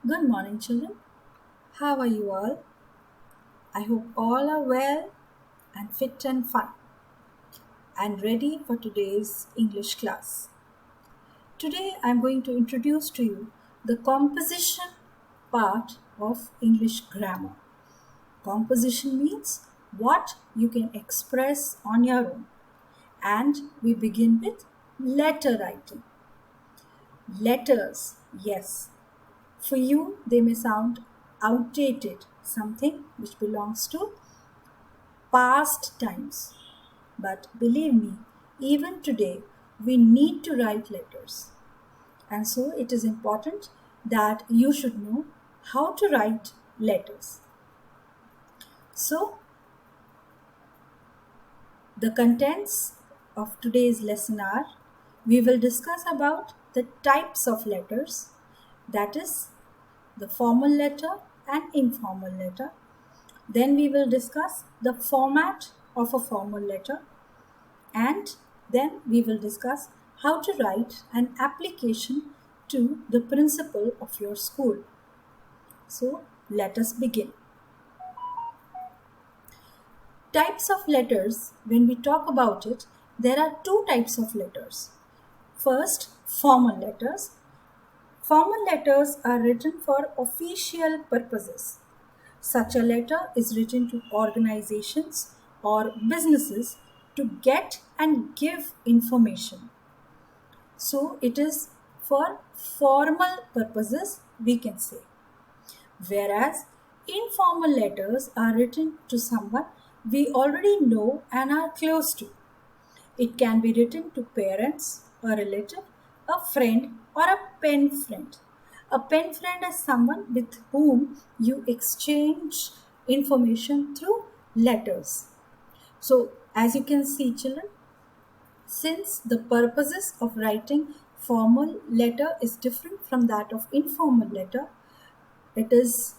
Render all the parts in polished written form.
Good morning, children. How are you all? I hope all are well and fit and fine and ready for today's English class. Today I'm going to introduce to you the composition part of English grammar. Composition means what you can express on your own. And we begin with letter writing. Letters, yes. For you, they may sound outdated, something which belongs to past times. But believe me, even today, we need to write letters. And so it is important that you should know how to write letters. So, the contents of today's lesson are we will discuss about the types of letters, that is, the formal letter and informal letter. Then we will discuss the format of a formal letter, and then we will discuss how to write an application to the principal of your school. So let us begin. Types of letters, when we talk about it, there are two types of letters. First, formal letters. Formal letters are written for official purposes. Such a letter is written to organizations or businesses to get and give information. So it is for formal purposes, we can say. Whereas informal letters are written to someone we already know and are close to. It can be written to parents, a relative, a friend, or a pen friend. A pen friend is someone with whom you exchange information through letters. So, as you can see, children, since the purposes of writing formal letter is different from that of informal letter, it is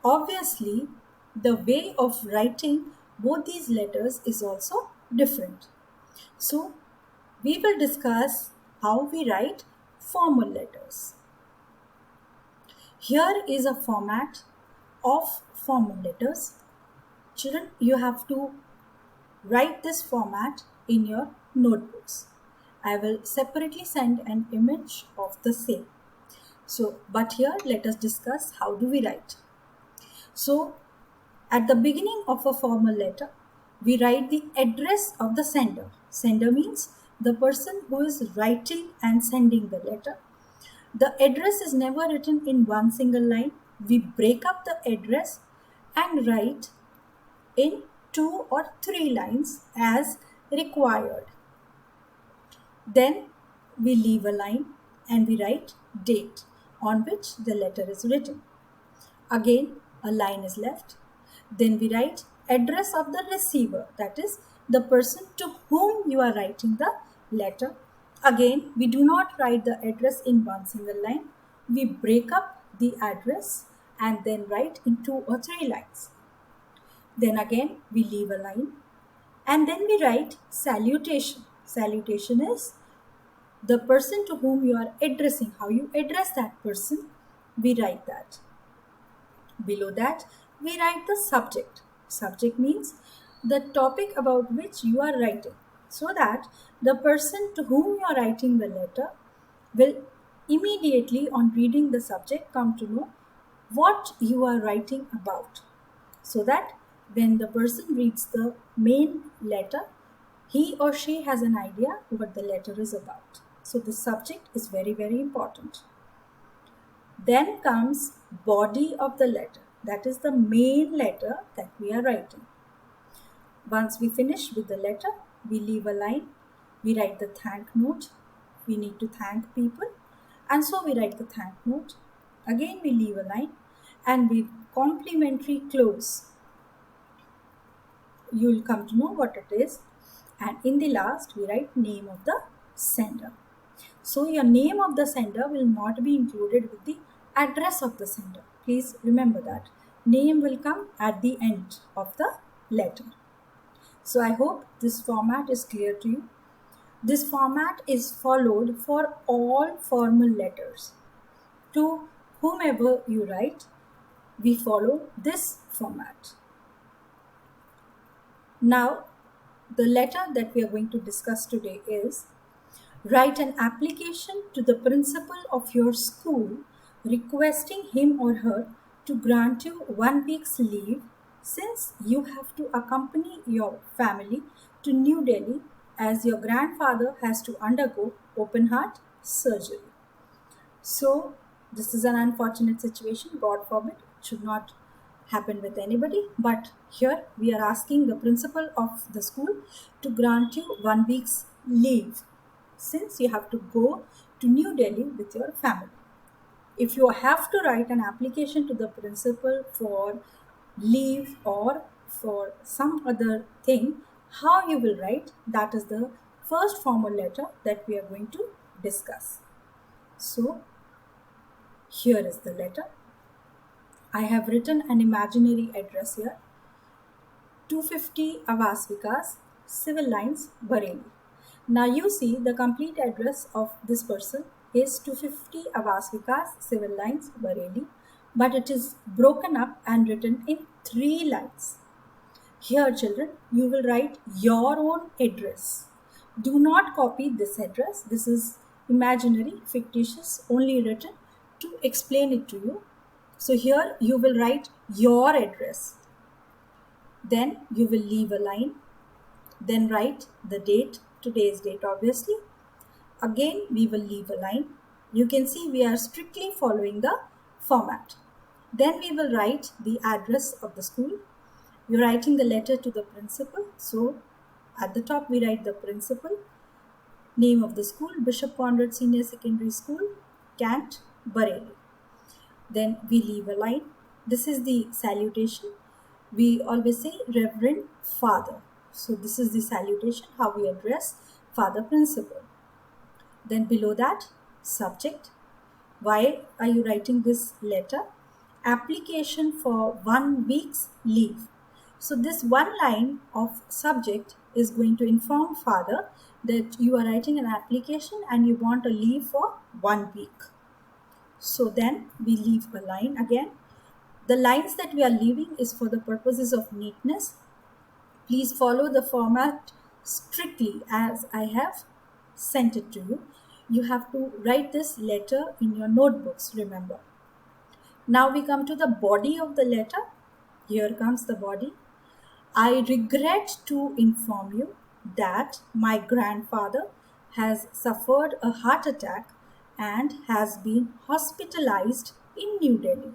obviously the way of writing both these letters is also different. So, we will discuss how we write formal letters. Here is a format of formal letters. Children, you have to write this format in your notebooks. I will separately send an image of the same. So, but here let us discuss how do we write. So, at the beginning of a formal letter, we write the address of the sender. Sender means the person who is writing and sending the letter. The address is never written in one single line. We break up the address and write in 2 or 3 lines as required. Then we leave a line and we write date on which the letter is written. Again, a line is left. Then we write address of the receiver, that is the person to whom you are writing the letter. Again, we do not write the address in one single line. We break up the address and then write in 2 or 3 lines. Then again, we leave a line and then we write salutation. Salutation is the person to whom you are addressing, how you address that person, we write that. Below that, we write the subject. Subject means the topic about which you are writing, so that the person to whom you are writing the letter will immediately, on reading the subject, come to know what you are writing about. So that when the person reads the main letter, he or she has an idea what the letter is about. So the subject is very, very important. Then comes body of the letter. That is the main letter that we are writing. Once we finish with the letter, we leave a line. We write the thank note. We need to thank people. And so we write the thank note. Again, we leave a line and we complimentary close. You'll come to know what it is. And in the last, we write name of the sender. So your name of the sender will not be included with the address of the sender. Please remember that. Name will come at the end of the letter. So I hope this format is clear to you. This format is followed for all formal letters. To whomever you write, we follow this format. Now, the letter that we are going to discuss today is: write an application to the principal of your school requesting him or her to grant you 1 week's leave since you have to accompany your family to New Delhi as your grandfather has to undergo open heart surgery. So, this is an unfortunate situation. God forbid, it should not happen with anybody. But here we are asking the principal of the school to grant you 1 week's leave since you have to go to New Delhi with your family. If you have to write an application to the principal for leave or for some other thing, how you will write, that is the first formal letter that we are going to discuss. So, here is the letter. I have written an imaginary address here: 250 Awas Vikas, Civil Lines, Bareilly. Now you see the complete address of this person is 250 Awas Vikas, Civil Lines, Bareilly, but it is broken up and written in 3 lines. Here, children, you will write your own address. Do not copy this address. This is imaginary, fictitious, only written to explain it to you. So here you will write your address. Then you will leave a line. Then write the date, today's date obviously. Again we will leave a line. You can see we are strictly following the format. Then we will write the address of the school. You're writing the letter to the principal. So at the top we write the principal, name of the school, Bishop Conrad Senior Secondary School, Cant, Bareilly. Then we leave a line. This is the salutation. We always say Reverend Father. So this is the salutation, how we address Father Principal. Then below that, subject. Why are you writing this letter? Application for 1 week's leave. So this one line of subject is going to inform Father that you are writing an application and you want a leave for 1 week. So then we leave a line again. The lines that we are leaving is for the purposes of neatness. Please follow the format strictly as I have sent it to you. You have to write this letter in your notebooks, remember. Now we come to the body of the letter. Here comes the body. I regret to inform you that my grandfather has suffered a heart attack and has been hospitalized in New Delhi.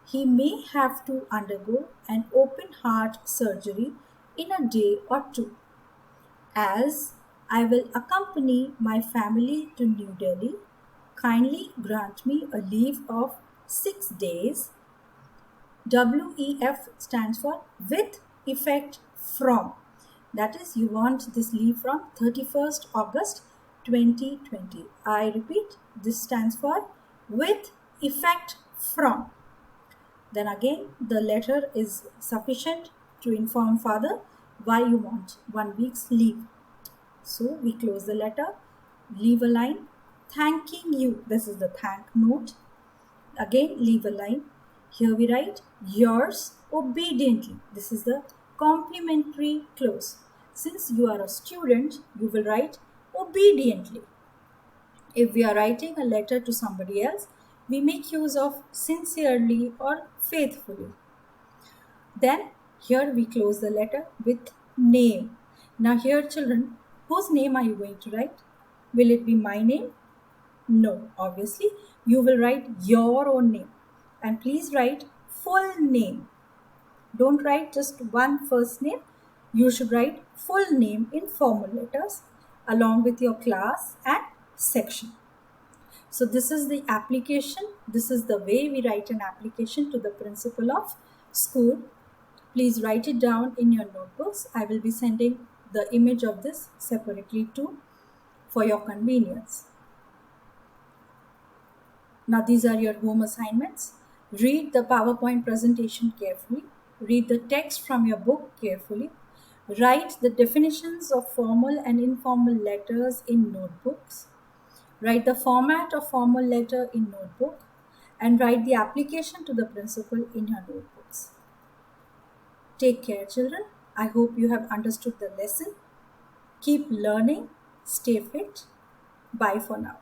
He may have to undergo an open heart surgery in a day or two. As I will accompany my family to New Delhi, kindly grant me a leave of 6 days. WEF stands for with effect from. That is, you want this leave from 31st August 2020. I repeat, this stands for with effect from. Then again, the letter is sufficient to inform Father why you want 1 week's leave. So we close the letter, leave a line, thanking you. This is the thank note. Again, leave a line. Here we write yours obediently. This is the complimentary clause. Since you are a student, you will write obediently. If we are writing a letter to somebody else, we make use of sincerely or faithfully. Then here we close the letter with name. Now here, children, whose name are you going to write? Will it be my name? No, obviously you will write your own name. And please write full name. Don't write just one first name. You should write full name in formal letters along with your class and section. So this is the application. This is the way we write an application to the principal of school. Please write it down in your notebooks. I will be sending the image of this separately too for your convenience. Now these are your home assignments. Read the PowerPoint presentation carefully. Read the text from your book carefully. Write the definitions of formal and informal letters in notebooks. Write the format of formal letter in notebook and write the application to the principal in your notebooks. Take care, children. I hope you have understood the lesson. Keep learning. Stay fit. Bye for now.